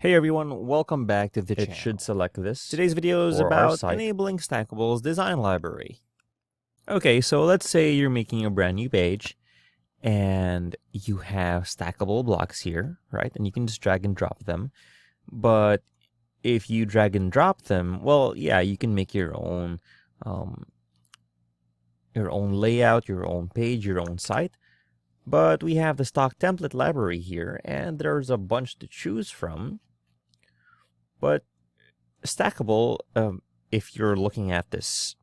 Hey everyone, welcome back to the channel. It should select this. Today's video is about enabling Stackable's design library. Okay, so let's say you're making a brand new page and you have stackable blocks here, right? And you can just drag and drop them. But if you drag and drop them, well, yeah, you can make your own layout, your own page, your own site. But we have the stock template library here, and there's a bunch to choose from. But Stackable, if you're looking at this,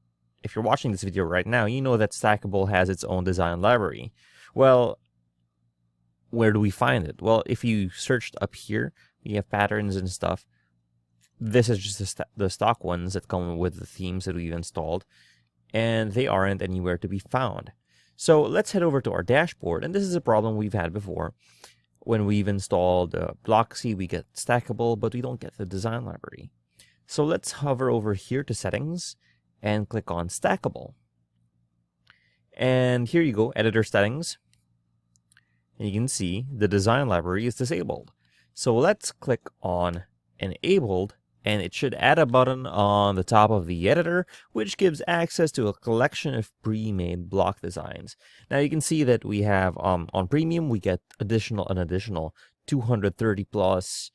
if you're watching this video right now, you know that Stackable has its own design library. Well, where do we find it? Well, if you searched up here, we have patterns and stuff. This is just the stock ones that come with the themes that we've installed, and they aren't anywhere to be found. So let's head over to our dashboard, and this is a problem we've had before. When we've installed Blocksy, we get Stackable, but we don't get the design library. So let's hover over here to Settings and click on Stackable. And here you go, Editor Settings. And you can see the design library is disabled. So let's click on Enabled, and it should add a button on the top of the editor, which gives access to a collection of pre-made block designs. Now you can see that we have, on Premium, we get an additional 230 plus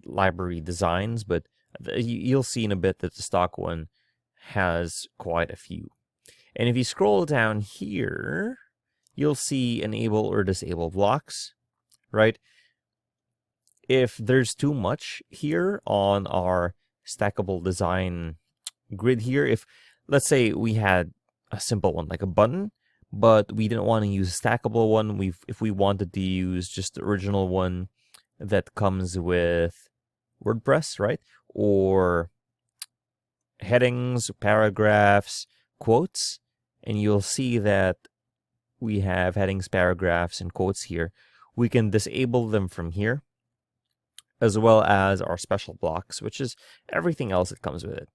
library designs, but you'll see in a bit that the stock one has quite a few. And if you scroll down here, you'll see Enable or Disable blocks, right? If there's too much here on our stackable design grid here, if let's say we had a simple one like a button, but we didn't want to use a stackable one, if we wanted to use just the original one that comes with WordPress, right? Or headings, paragraphs, quotes, and you'll see that we have headings, paragraphs, and quotes here. We can disable them from here, as well as our special blocks, which is everything else that comes with it.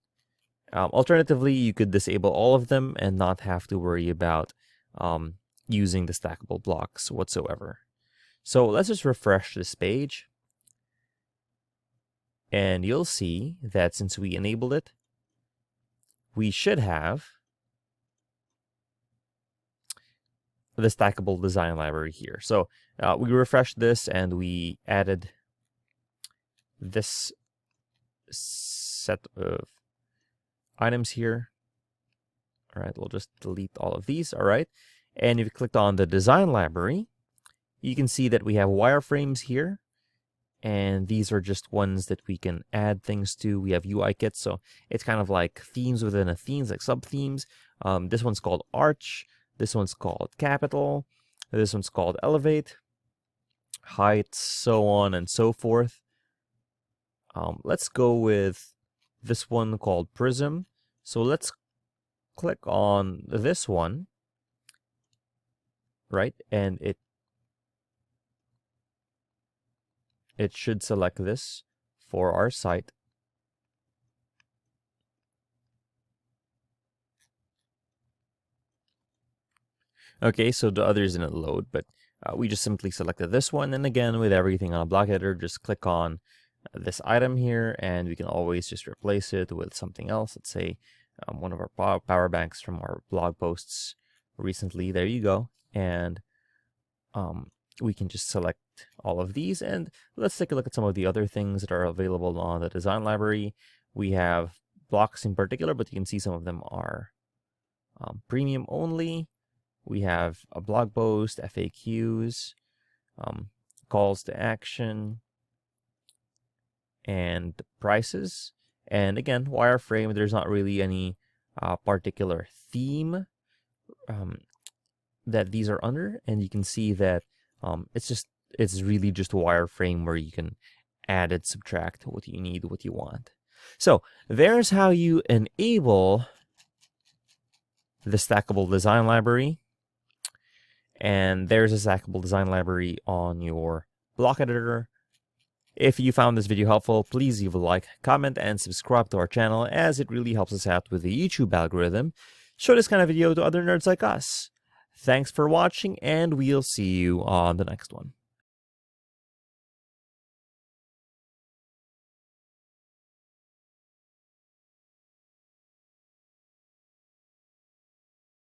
Alternatively, you could disable all of them and not have to worry about using the stackable blocks whatsoever. So let's just refresh this page. And you'll see that since we enabled it, we should have the stackable design library here. So we refreshed this and we added this set of items here. All right, we'll just delete all of these. All right, and if you clicked on the design library, you can see that we have wireframes here, and these are just ones that we can add things to. We have UI kits, so it's kind of like themes within a themes, like sub themes. This one's called Arch. This one's called Capital. This one's called Elevate, Height, so on and so forth. Let's go with this one called Prism. So let's click on this one, right? And it should select this for our site. Okay, so the others didn't load, but we just simply selected this one. And again, with everything on a block editor, just click on this item here, and we can always just replace it with something else. Let's say one of our power banks from our blog posts recently. There you go. And we can just select all of these, and let's take a look at some of the other things that are available on the design library. We have blocks in particular, but you can see some of them are premium only. We have a blog post, FAQs, calls to action, and prices. And again, wireframe, there's not really any particular theme that these are under, and you can see that it's really just a wireframe where you can add and subtract what you need, what you want. So there's how you enable the stackable design library, and there's a stackable design library on your block editor. If you found this video helpful, please leave a like, comment, and subscribe to our channel, as it really helps us out with the YouTube algorithm. Show this kind of video to other nerds like us. Thanks for watching, and we'll see you on the next one.